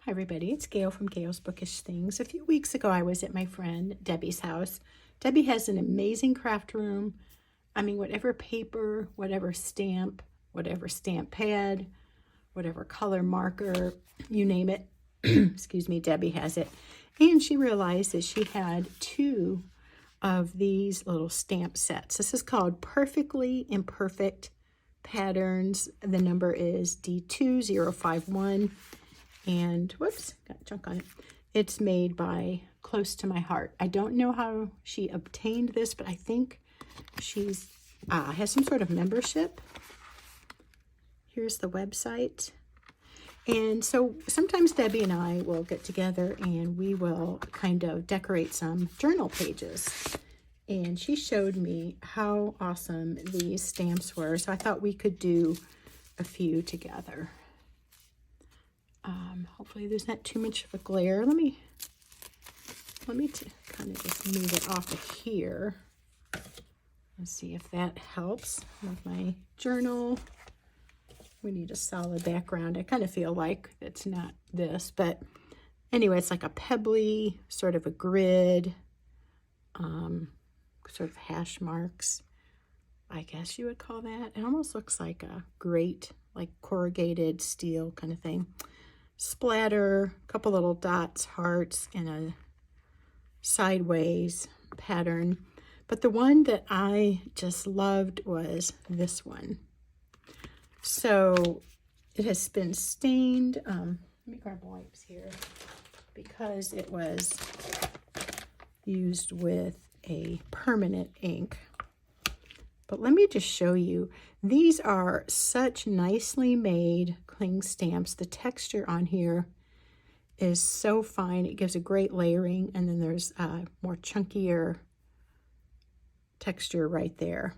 Hi everybody, it's Gail from Gail's Bookish Things. A few weeks ago I was at my friend Debbie's house. Debbie has an amazing craft room. I mean, whatever paper, whatever stamp pad, whatever color marker, you name it, excuse me, Debbie has it. And she realized that she had two of these little stamp sets. This is called Perfectly Imperfect Patterns. The number is D2051. And whoops, got junk on it. It's made by Close to My Heart. I don't know how she obtained this, but I think she's has some sort of membership. Here's the website. And so sometimes Debbie and I will get together and we will kind of decorate some journal pages. And she showed me how awesome these stamps were. So I thought we could do a few together. Hopefully there's not too much of a glare. Let me kind of just move it off of here. Let's see if that helps with my journal. We need a solid background. I kind of feel like it's not this, but anyway, it's like a pebbly, sort of a grid, sort of hash marks, I guess you would call that. It almost looks like a grate, like corrugated steel kind of thing. Splatter, a couple little dots, hearts, and a sideways pattern. But the one that I just loved was this one. So it has been stained. Let me grab wipes here because it was used with a permanent ink. But let me just show you. These are such nicely made cling stamps. The texture on here is so fine. It gives a great layering. And then there's a more chunkier texture right there.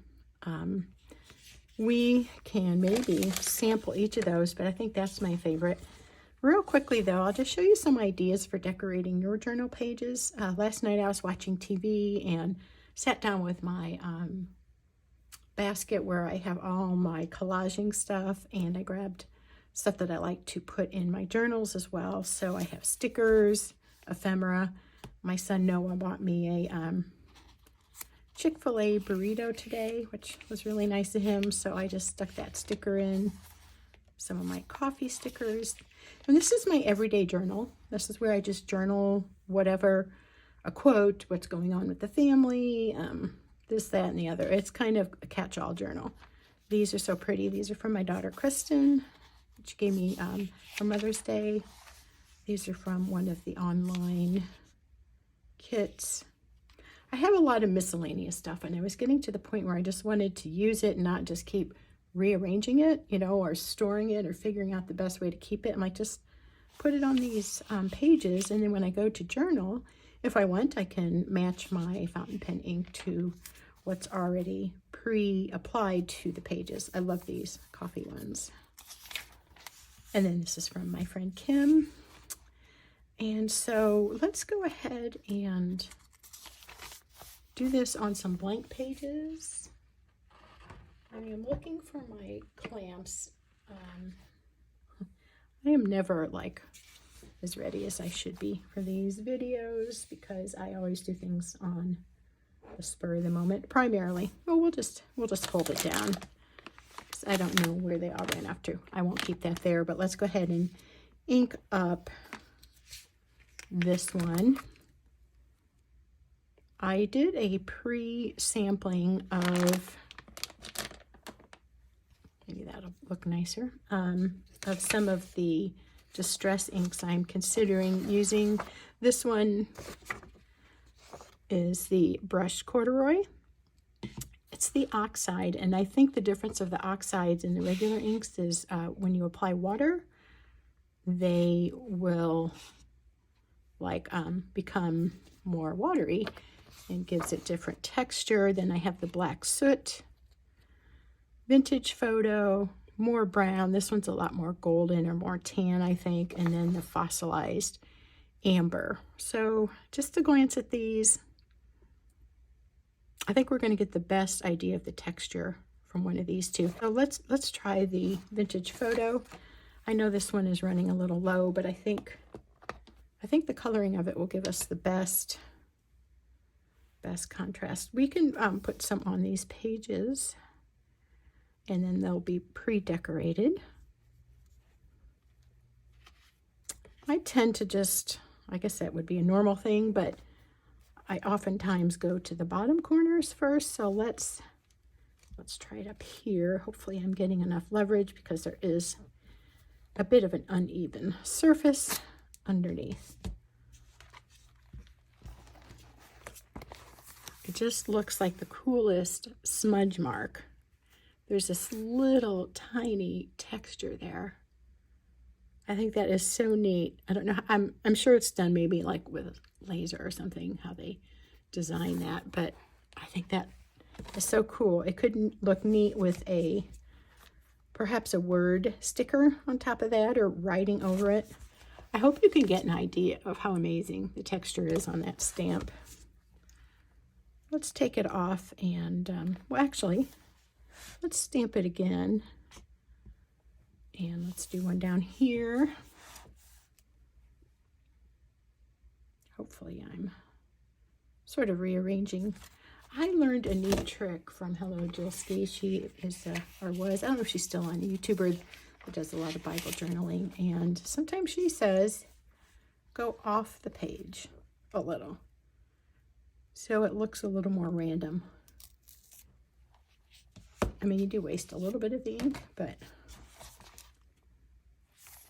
We can maybe sample each of those, but I think that's my favorite. Real quickly though, I'll just show you some ideas for decorating your journal pages. Last night I was watching TV and sat down with my basket where I have all my collaging stuff, and I grabbed stuff that I like to put in my journals as well. So I have stickers, ephemera. My son Noah bought me a Chick-fil-A burrito today, which was really nice of him. So I just stuck that sticker in. Some of my coffee stickers. And this is my everyday journal. This is where I just journal whatever, a quote, what's going on with the family, this, that, and the other. It's kind of a catch-all journal. These are so pretty. These are from my daughter, Kristen, which gave me for Mother's Day. These are from one of the online kits. I have a lot of miscellaneous stuff, and I was getting to the point where I just wanted to use it and not just keep rearranging it, you know, or storing it or figuring out the best way to keep it. I'm like, just put it on these pages, and then when I go to journal, if I want, I can match my fountain pen ink to what's already pre-applied to the pages. I love these coffee ones. And then this is from my friend Kim. And so let's go ahead and do this on some blank pages. I am looking for my clamps. I am never like as ready as I should be for these videos because I always do things on the spur of the moment primarily. Well, we'll just hold it down. I don't know where they all ran off to. I won't keep that there, but let's go ahead and ink up this one. I did a pre-sampling of, maybe that'll look nicer, of some of the distress inks I'm considering using. This one is the brushed corduroy. It's the oxide, and I think the difference of the oxides and the regular inks is when you apply water, they will like become more watery and gives it different texture. Then I have the black soot, vintage photo, more brown. This one's a lot more golden or more tan, I think. And then the fossilized amber. So just a glance at these, I think we're going to get the best idea of the texture from one of these two. So let's try the vintage photo. I know this one is running a little low, but I think the coloring of it will give us the best contrast. We can put some on these pages, and then they'll be pre-decorated. I tend to just, I guess that would be a normal thing, but I oftentimes go to the bottom corners first. So let's try it up here. Hopefully I'm getting enough leverage because there is a bit of an uneven surface underneath. It just looks like the coolest smudge mark. There's this little tiny texture there. I think that is so neat. I don't know. I'm sure it's done maybe like with laser or something, how they design that, but I think that is so cool. It could look neat with perhaps a word sticker on top of that or writing over it. I hope you can get an idea of how amazing the texture is on that stamp. Let's take it off and, well, actually, let's stamp it again. And let's do one down here. Hopefully I'm sort of rearranging. I learned a neat trick from Hello Jillski. She is, or was, I don't know if she's still on, a YouTuber that does a lot of Bible journaling. And sometimes she says, go off the page a little, so it looks a little more random. I mean, you do waste a little bit of the ink, but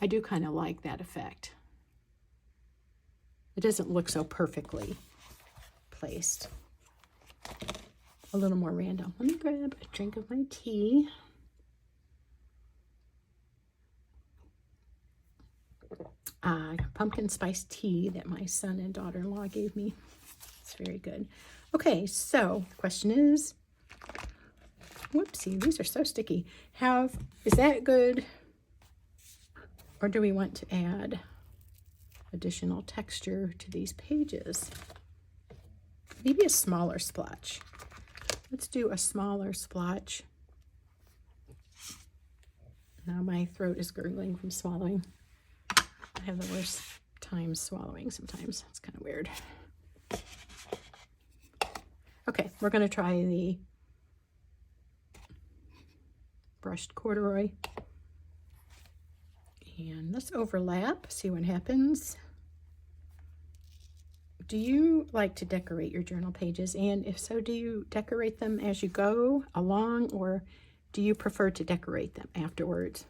I do kind of like that effect. It doesn't look so perfectly placed. A little more random. Let me grab a drink of my tea. Pumpkin spice tea that my son and daughter-in-law gave me. It's very good. Okay, so the question is, whoopsie, these are so sticky. Is that good? Or do we want to add additional texture to these pages? Maybe a smaller splotch. Let's do a smaller splotch. Now my throat is gurgling from swallowing. I have the worst time swallowing sometimes. It's kind of weird. Okay, we're going to try the brushed corduroy. And let's overlap, see what happens. Do you like to decorate your journal pages? And if so, do you decorate them as you go along, or do you prefer to decorate them afterwards?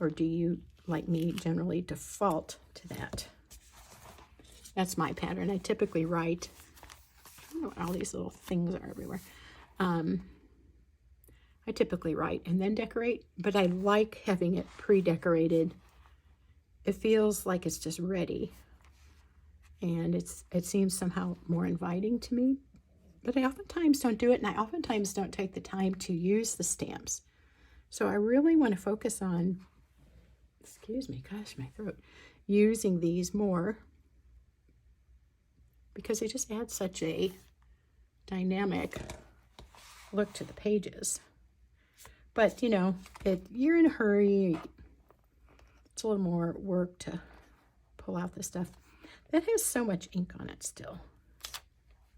Or do you, like me, generally default to that? That's my pattern. I typically write, I don't know what all these little things are everywhere. I typically write and then decorate, but I like having it pre-decorated. It feels like it's just ready, and it seems somehow more inviting to me. But I oftentimes don't do it, and I oftentimes don't take the time to use the stamps. So I really want to focus on, excuse me, gosh, my throat, using these more, because they just add such a dynamic look to the pages. But, you know, you're in a hurry. It's a little more work to pull out this stuff. That has so much ink on it still.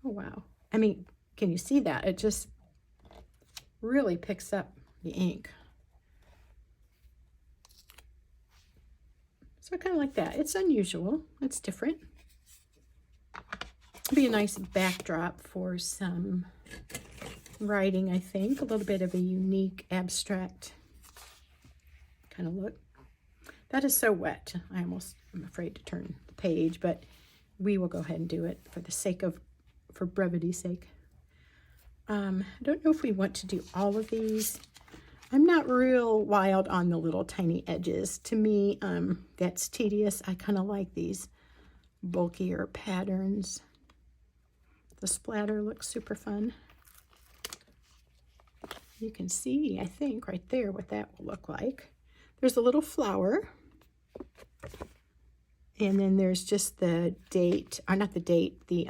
Oh, wow. I mean, can you see that? It just really picks up the ink. So I kind of like that. It's unusual. It's different. It'd be a nice backdrop for some writing, I think. A little bit of a unique, abstract kind of look. That is so wet. I'm afraid to turn the page, but we will go ahead and do it for brevity's sake. I don't know if we want to do all of these. I'm not real wild on the little tiny edges. To me, that's tedious. I kind of like these bulkier patterns. The splatter looks super fun. You can see, I think, right there what that will look like. There's a little flower. And then there's just the date, or not the date, the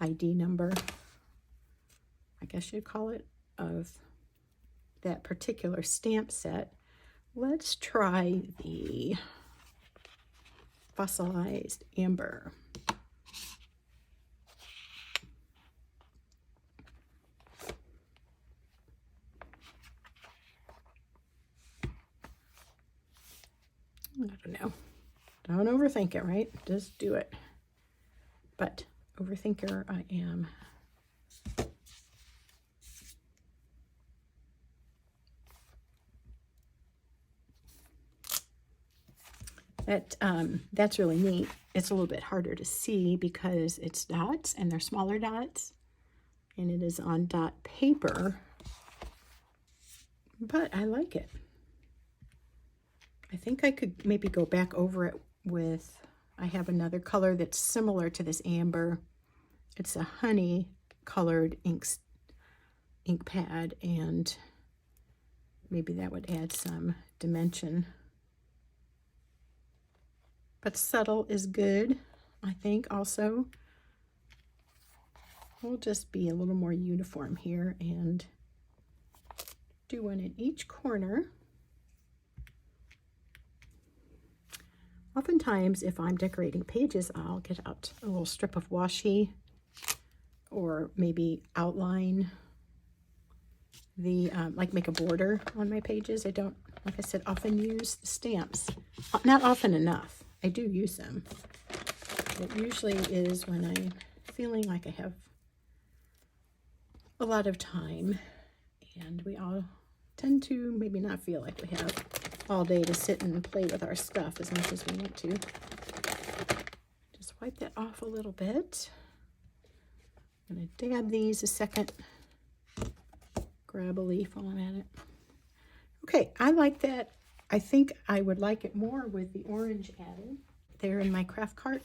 ID number, I guess you'd call it, of that particular stamp set Let's try the fossilized amber. I don't know. Don't overthink it, right? Just do it. But overthinker I am. That's really neat. It's a little bit harder to see because it's dots and they're smaller dots, and it is on dot paper, but I like it. I think I could maybe go back over it with, I have another color that's similar to this amber. It's a honey colored ink pad, and maybe that would add some dimension. But subtle is good, I think, also. We'll just be a little more uniform here and do one in each corner. Oftentimes, if I'm decorating pages, I'll get out a little strip of washi or maybe outline the, like make a border on my pages. I don't, like I said, often use stamps. Not often enough. I do use them. It usually is when I'm feeling like I have a lot of time, and we all tend to maybe not feel like we have all day to sit and play with our stuff as much as we want to. Just wipe that off a little bit. I'm going to dab these a second. Grab a leaf while I'm at it. Okay, I like that. I think I would like it more with the orange added there in my craft cart.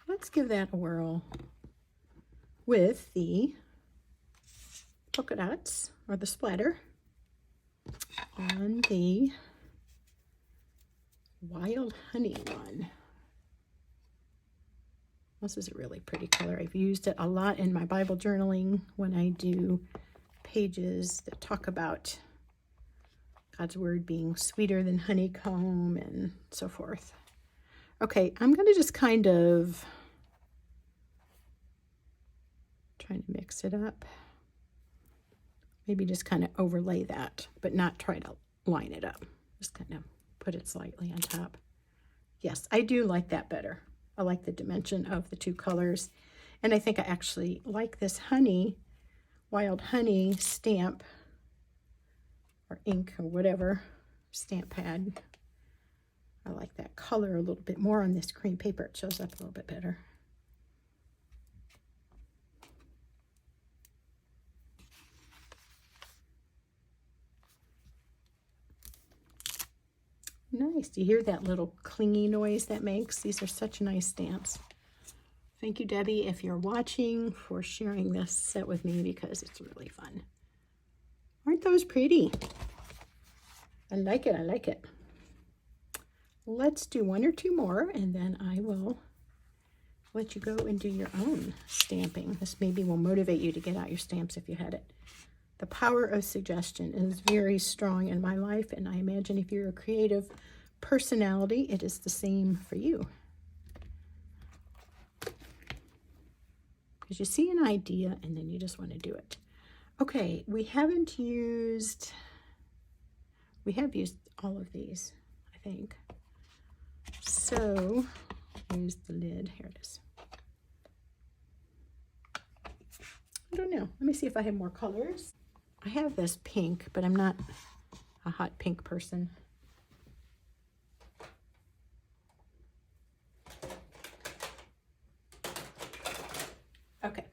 Let's give that a whirl with the polka dots or the splatter on the wild honey one. This is a really pretty color. I've used it a lot in my Bible journaling when I do pages that talk about God's word being sweeter than honeycomb and so forth. Okay, I'm going to just kind of trying to mix it up. Maybe just kind of overlay that, but not try to line it up. Just kind of put it slightly on top. Yes, I do like that better. I like the dimension of the two colors. And I think I actually like this honey, wild honey stamp or ink or whatever, stamp pad. I like that color a little bit more on this cream paper. It shows up a little bit better. Nice. Do you hear that little clingy noise that makes? These are such nice stamps. Thank you, Debbie, if you're watching, for sharing this set with me because it's really fun. Aren't those pretty? I like it. I like it. Let's do one or two more, and then I will let you go and do your own stamping. This maybe will motivate you to get out your stamps if you had it. The power of suggestion is very strong in my life, and I imagine if you're a creative personality, it is the same for you. Because you see an idea, and then you just want to do it. Okay, we have used all of these, I think. So, use the lid. Here it is. I don't know. Let me see if I have more colors. I have this pink, but I'm not a hot pink person. Okay,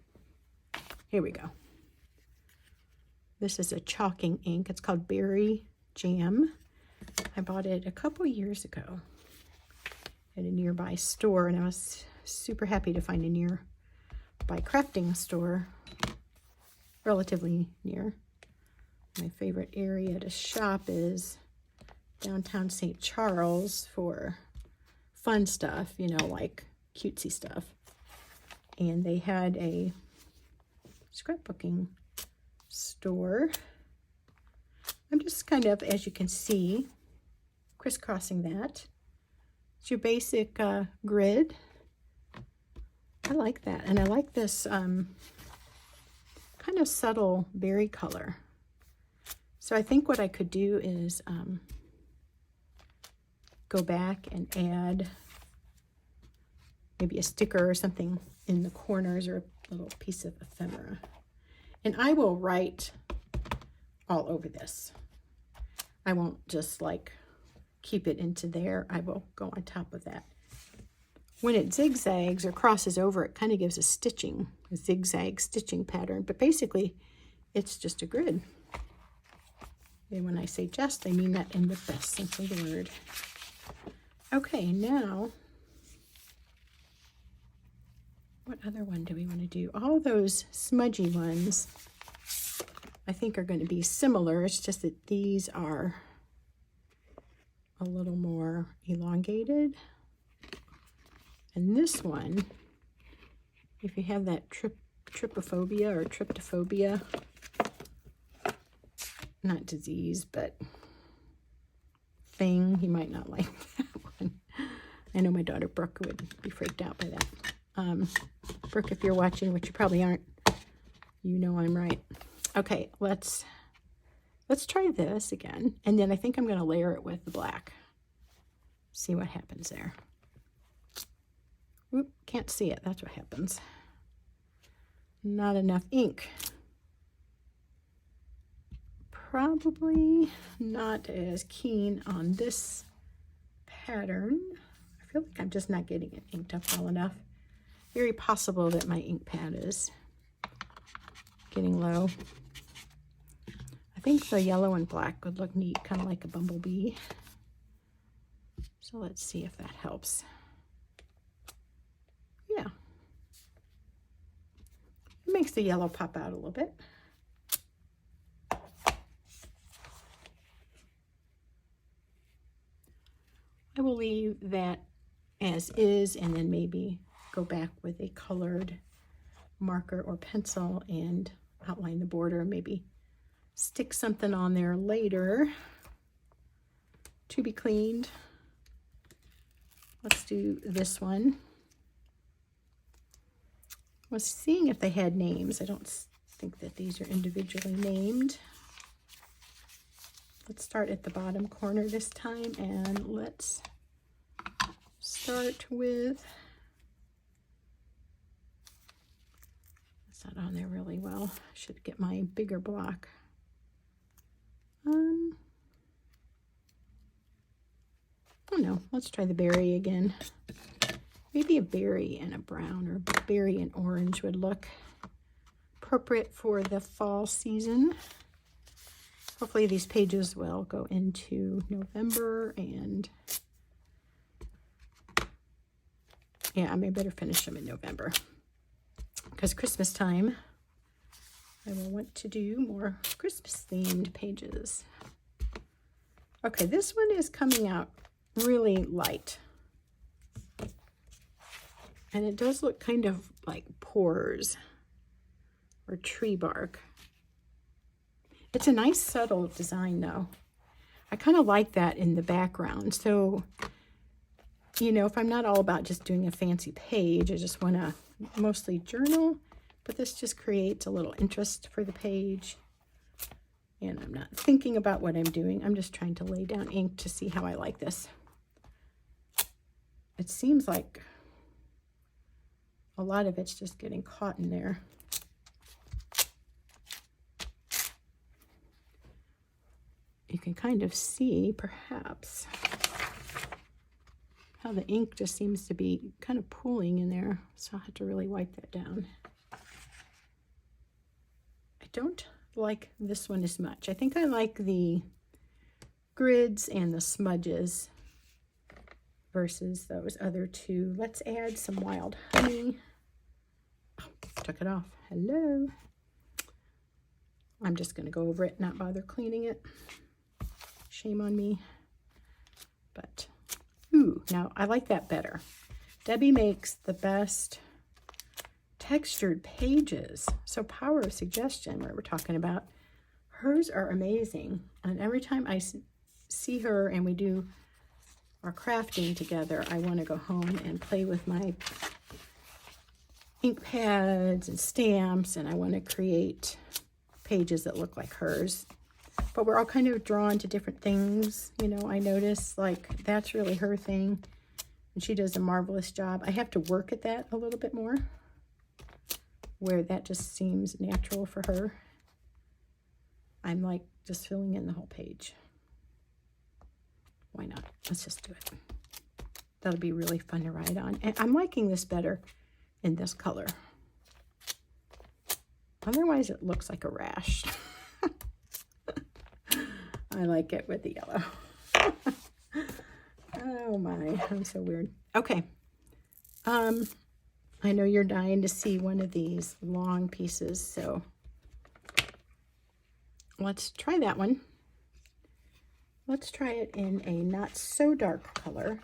here we go. This is a chalking ink. It's called Berry Jam. I bought it a couple years ago at a nearby store, and I was super happy to find a nearby crafting store relatively near. My favorite area to shop is downtown St. Charles for fun stuff, you know, like cutesy stuff. And they had a scrapbooking store. I'm just kind of, as you can see, crisscrossing that. It's your basic grid. I like that. And I like this kind of subtle berry color. So I think what I could do is go back and add maybe a sticker or something in the corners, or a little piece of ephemera. And I will write all over this. I won't just like keep it into there. I will go on top of that. When it zigzags or crosses over, it kind of gives a zigzag stitching pattern, but basically it's just a grid. And when I say just, I mean that in the best sense of the word. Okay, now, what other one do we want to do? All those smudgy ones, I think, are going to be similar. It's just that these are a little more elongated. And this one, if you have that trypophobia or tryptophobia, not disease, but thing, you might not like that one. I know my daughter Brooke would be freaked out by that. Brooke, if you're watching, which you probably aren't, you know I'm right. Okay, let's try this again, and then I think I'm going to layer it with the black. See what happens there. Oop, can't see it. That's what happens. Not enough ink. Probably not as keen on this pattern. I feel like I'm just not getting it inked up well enough. Very possible that my ink pad is getting low. I think the yellow and black would look neat, kind of like a bumblebee. So let's see if that helps. Yeah. It makes the yellow pop out a little bit. I will leave that as is, and then maybe go back with a colored marker or pencil and outline the border, maybe stick something on there later to be cleaned. Let's do this one. I was seeing if they had names. I don't think that these are individually named. Let's start at the bottom corner this time, and let's start with, it's not on there really well. I should get my bigger block. Oh no, let's try the berry again. Maybe a berry and a brown, or berry and orange would look appropriate for the fall season. Hopefully these pages will go into November, and yeah, I may better finish them in November, because Christmas time, I will want to do more Christmas themed pages. Okay, this one is coming out really light. And it does look kind of like pores or tree bark. It's a nice subtle design though. I kind of like that in the background. So, you know, if I'm not all about just doing a fancy page, I just want to mostly journal, but this just creates a little interest for the page. And I'm not thinking about what I'm doing. I'm just trying to lay down ink to see how I like this. It seems like a lot of it's just getting caught in there. You can kind of see, perhaps, how the ink just seems to be kind of pooling in there. So I'll have to really wipe that down. I don't like this one as much. I think I like the grids and the smudges versus those other two. Let's add some wild honey. Oh, took it off. Hello. I'm just going to go over it, not bother cleaning it. Shame on me. But, ooh, now I like that better. Debbie makes the best textured pages. So power of suggestion, what we're talking about. Hers are amazing. And every time I see her and we do are crafting together, I want to go home and play with my ink pads and stamps, and I want to create pages that look like hers. But we're all kind of drawn to different things. You know, I notice like that's really her thing, and she does a marvelous job. I have to work at that a little bit more, where that just seems natural for her. I'm like just filling in the whole page. Why not? Let's just do it. That'll be really fun to write on. And I'm liking this better in this color. Otherwise, it looks like a rash. I like it with the yellow. Oh my, I'm so weird. Okay. I know you're dying to see one of these long pieces, so let's try that one. Let's try it in a not so dark color,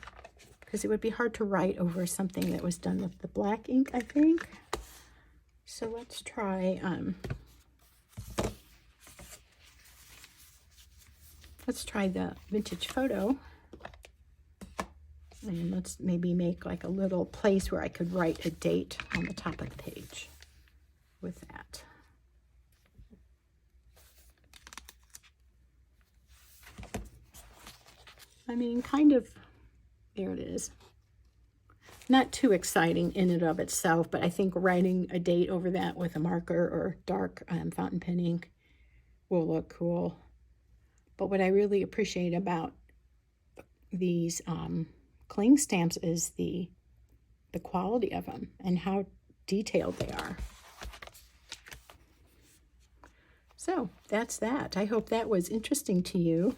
because it would be hard to write over something that was done with the black ink, I think. So let's try, the Vintage Photo. And let's maybe make like a little place where I could write a date on the top of the page with that. I mean, kind of, there it is. Not too exciting in and of itself, but I think writing a date over that with a marker or dark fountain pen ink will look cool. But what I really appreciate about these cling stamps is the quality of them and how detailed they are. So that's that. I hope that was interesting to you.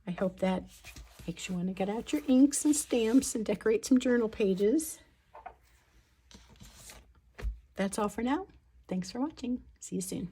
I hope that makes you want to get out your inks and stamps and decorate some journal pages. That's all for now. Thanks for watching. See you soon.